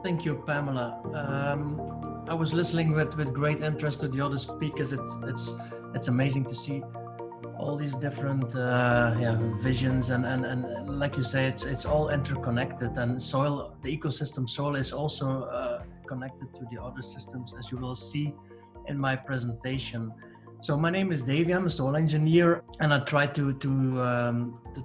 Thank you, Pamela. I was listening with great interest to the other speakers. It's amazing to see all these different visions and like you say, it's all interconnected. And soil, the ecosystem soil, is also connected to the other systems, as you will see in my presentation. So my name is Davy. I'm a soil engineer, and I try to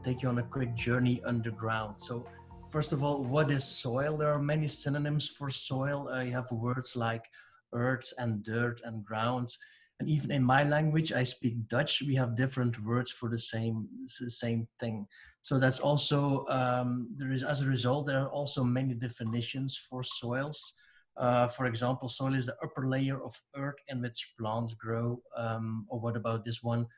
take you on a quick journey underground. So first of all, what is soil? There are many synonyms for soil. You have words like earth and dirt and ground. And even in my language, I speak Dutch, we have different words for the same thing. So that's also, as a result, there are also many definitions for soils. For example, soil is the upper layer of earth in which plants grow. Or what about this one?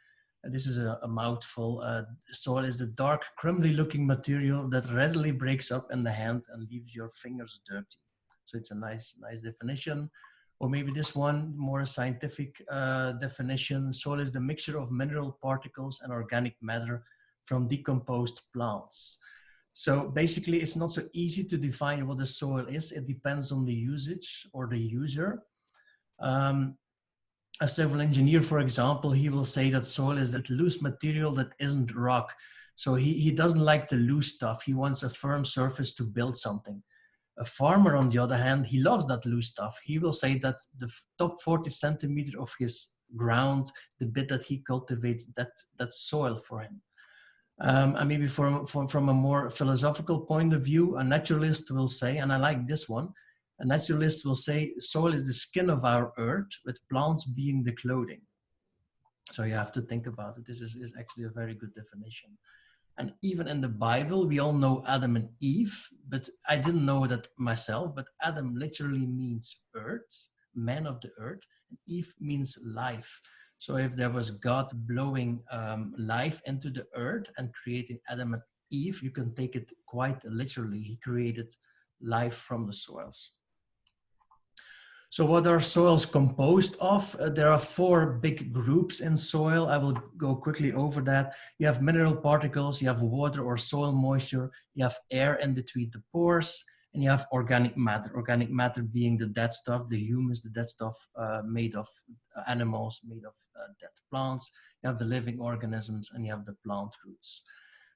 This is a mouthful. Soil is the dark, crumbly looking material that readily breaks up in the hand and leaves your fingers dirty. So it's a nice definition. Or maybe this one, more scientific definition. Soil is the mixture of mineral particles and organic matter from decomposed plants. So basically, it's not so easy to define what the soil is. It depends on the usage or the user. A civil engineer, for example, he will say that soil is that loose material that isn't rock. So he doesn't like the loose stuff. He wants a firm surface to build something. A farmer, on the other hand, he loves that loose stuff. He will say that the top 40 centimeter of his ground, the bit that he cultivates, that's soil for him. And maybe from a more philosophical point of view, a naturalist will say, and I like this one, a naturalist will say soil is the skin of our earth, with plants being the clothing. So you have to think about it. This is actually a very good definition. And even in the Bible, we all know Adam and Eve, but I didn't know that myself, but Adam literally means earth, man of the earth, and Eve means life. So if there was God blowing life into the earth and creating Adam and Eve, you can take it quite literally. He created life from the soils. So what are soils composed of? There are four big groups in soil. I will go quickly over that. You have mineral particles, you have water or soil moisture, you have air in between the pores, and you have organic matter. Organic matter being the dead stuff, the humus, the dead stuff made of animals, made of dead plants. You have the living organisms, and you have the plant roots.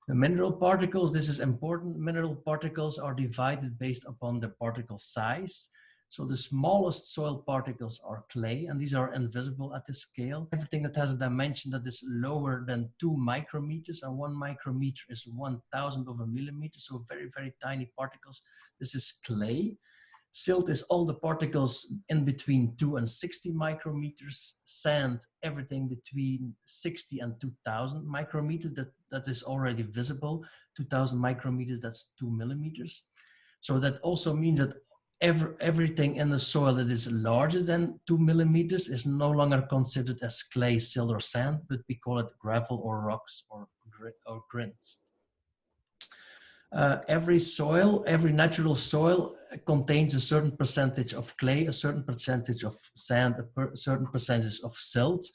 The mineral particles, this is important. Mineral particles are divided based upon the particle size. So the smallest soil particles are clay, and these are invisible at the scale. Everything that has a dimension that is lower than 2 micrometers, and 1 micrometer is 1,000th of a millimeter, so very, very tiny particles. This is clay. Silt is all the particles in between 2 and 60 micrometers. Sand, everything between 60 and 2,000 micrometers, that is already visible. 2,000 micrometers, that's 2 millimeters. So that also means that everything in the soil that is larger than 2 millimeters is no longer considered as clay, silt, or sand, but we call it gravel or rocks or grit. Every natural soil contains a certain percentage of clay, a certain percentage of sand, a certain percentage of silt.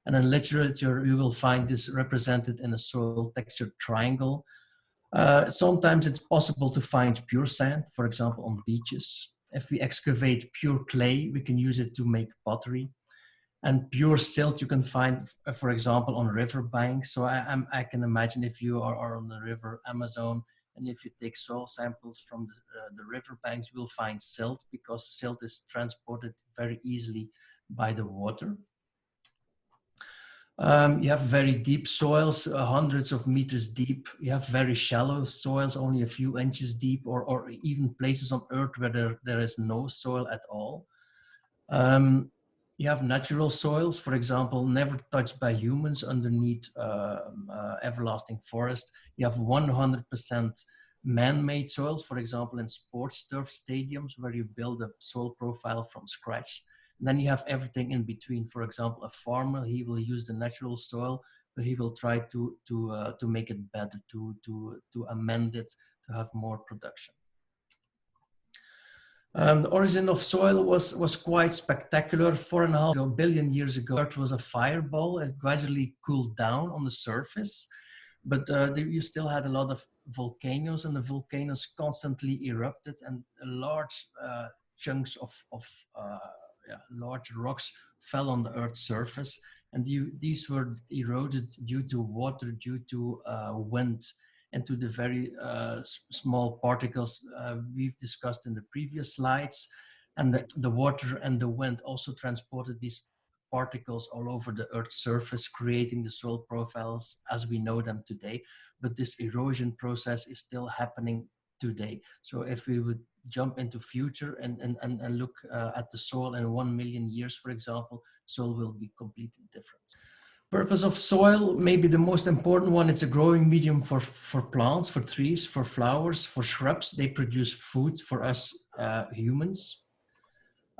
And in literature, you will find this represented in a soil texture triangle. Sometimes it's possible to find pure sand, for example, on beaches. If we excavate pure clay, we can use it to make pottery. And pure silt you can find, for example, on river banks. So I can imagine if you are on the river Amazon, and if you take soil samples from the river banks, you will find silt, because silt is transported very easily by the water. You have very deep soils, hundreds of meters deep. You have very shallow soils, only a few inches deep, or even places on Earth where there is no soil at all. You have natural soils, for example, never touched by humans underneath everlasting forest. You have 100% man-made soils, for example, in sports turf stadiums where you build a soil profile from scratch. And then you have everything in between. For example, a farmer, he will use the natural soil, but he will try to make it better, to amend it, to have more production. The origin of soil was quite spectacular. 4.5 billion years ago, Earth was a fireball. It gradually cooled down on the surface. But you still had a lot of volcanoes, and the volcanoes constantly erupted, and large chunks of large rocks fell on the Earth's surface, and these were eroded due to water, due to wind, and to the very small particles we've discussed in the previous slides. And the water and the wind also transported these particles all over the Earth's surface, creating the soil profiles as we know them today. But this erosion process is still happening today. So if we would jump into future and look at the soil in 1 million years, for example, soil will be completely different. Purpose of soil, maybe the most important one, it's a growing medium for plants, for trees, for flowers, for shrubs. They produce food for us humans.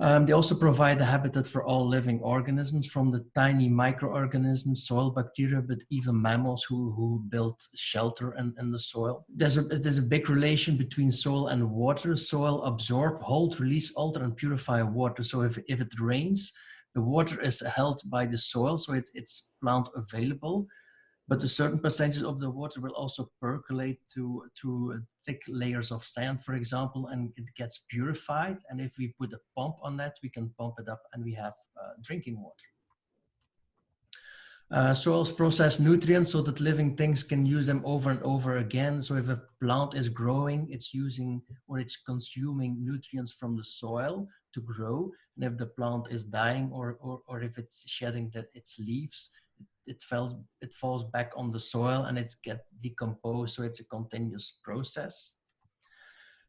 They also provide a habitat for all living organisms, from the tiny microorganisms, soil bacteria, but even mammals who build shelter in the soil. There's a big relation between soil and water. Soil absorb, hold, release, alter, and purify water. So if it rains, the water is held by the soil, so it's plant available. But a certain percentage of the water will also percolate through thick layers of sand, for example, and it gets purified. And if we put a pump on that, we can pump it up and we have drinking water. Soils process nutrients so that living things can use them over and over again. So if a plant is growing, it's using or it's consuming nutrients from the soil to grow. And if the plant is dying or if it's shedding its leaves, it falls back on the soil and it's get decomposed. So it's a continuous process.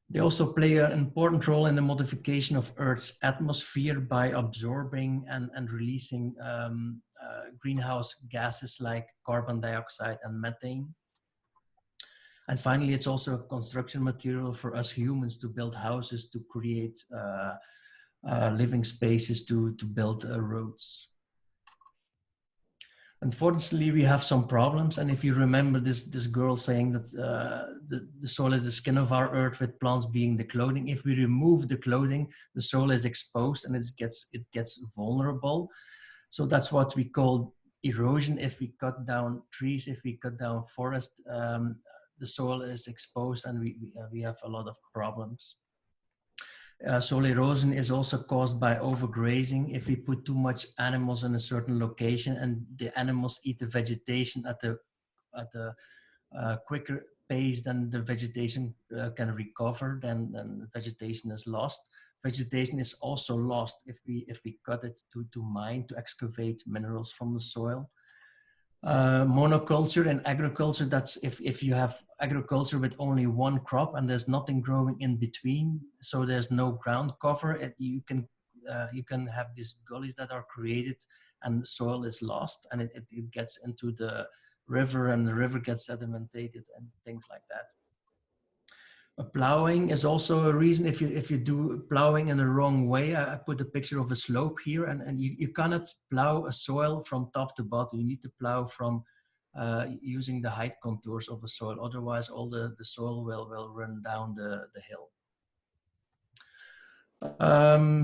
They also play an important role in the modification of Earth's atmosphere by absorbing and releasing greenhouse gases like carbon dioxide and methane. And finally, it's also a construction material for us humans to build houses, to create living spaces, to build roads. Unfortunately, we have some problems. And if you remember this girl saying that the soil is the skin of our earth, with plants being the clothing. If we remove the clothing, the soil is exposed and it gets vulnerable. So that's what we call erosion. If we cut down trees, if we cut down forest, the soil is exposed and we have a lot of problems. Soil erosion is also caused by overgrazing. If we put too much animals in a certain location and the animals eat the vegetation at a quicker pace than the vegetation can recover, then the vegetation is lost. Vegetation is also lost if we cut it to mine, to excavate minerals from the soil. Monoculture in agriculture, that's if you have agriculture with only one crop and there's nothing growing in between, so there's no ground cover, you can have these gullies that are created and soil is lost and it gets into the river and the river gets sedimented and things like that. Plowing is also a reason. If you do plowing in the wrong way, I put a picture of a slope here, and you cannot plow a soil from top to bottom. You need to plow from using the height contours of a soil. Otherwise, all the soil will run down the hill.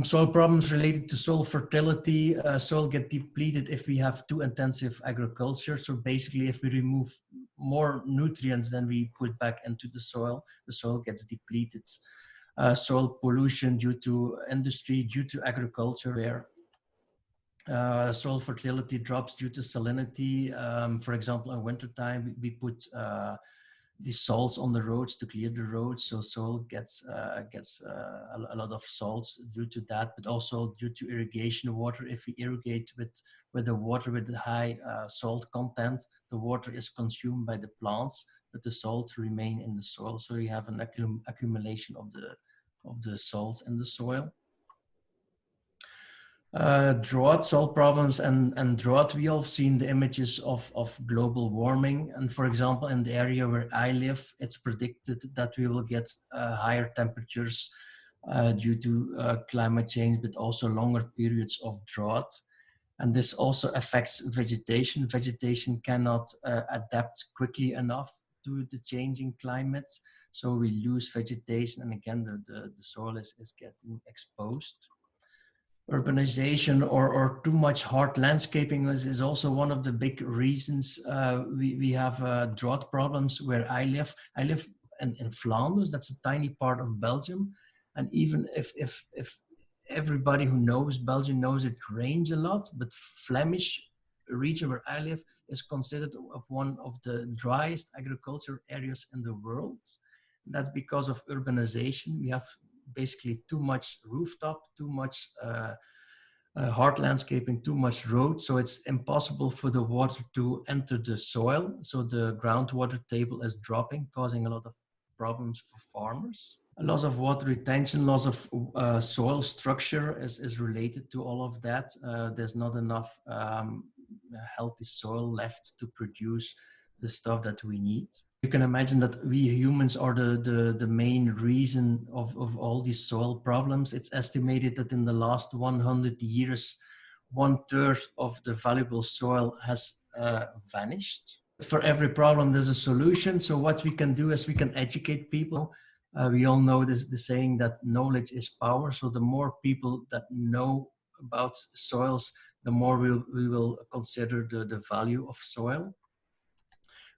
Soil problems related to soil fertility. Soil get depleted if we have too intensive agriculture. So basically, if we remove more nutrients than we put back into the soil gets depleted. Soil pollution due to industry, due to agriculture, where soil fertility drops due to salinity. For example, in wintertime, we put these salts on the roads to clear the roads, so soil gets a lot of salts due to that, but also due to irrigation water. If we irrigate with the water with the high salt content, the water is consumed by the plants, but the salts remain in the soil, so you have an accumulation of the salt in the soil. Drought, soil problems and drought. We all have seen the images of global warming. And for example, in the area where I live, it's predicted that we will get higher temperatures due to climate change, but also longer periods of drought. And this also affects vegetation. Vegetation cannot adapt quickly enough to the changing climates. So we lose vegetation, and again, the soil is getting exposed. Urbanization or too much hard landscaping is also one of the big reasons. We have drought problems where I live. I live in Flanders. That's a tiny part of Belgium. And even if everybody who knows Belgium knows it rains a lot, but Flemish region where I live is considered of one of the driest agriculture areas in the world. That's because of urbanization. We have basically too much rooftop, too much hard landscaping, too much road, so it's impossible for the water to enter the soil. So the groundwater table is dropping, causing a lot of problems for farmers. A loss of water retention, loss of soil structure is related to all of that. There's not enough healthy soil left to produce the stuff that we need. You can imagine that we humans are the main reason of all these soil problems. It's estimated that in the last 100 years, 1/3 of the valuable soil has vanished. For every problem, there's a solution. So what we can do is we can educate people. We all know the saying that knowledge is power. So the more people that know about soils, the more we will consider the value of soil.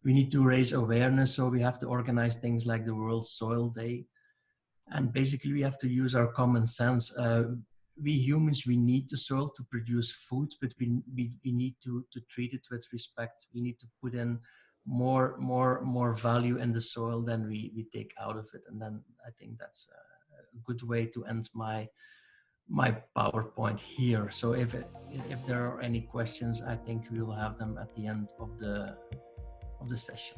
We need to raise awareness, so we have to organize things like the World Soil Day. And basically we have to use our common sense. We humans, we need the soil to produce food, but we need to treat it with respect. We need to put in more value in the soil than we take out of it. And then I think that's a good way to end my PowerPoint here. So if there are any questions, I think we will have them at the end of the session.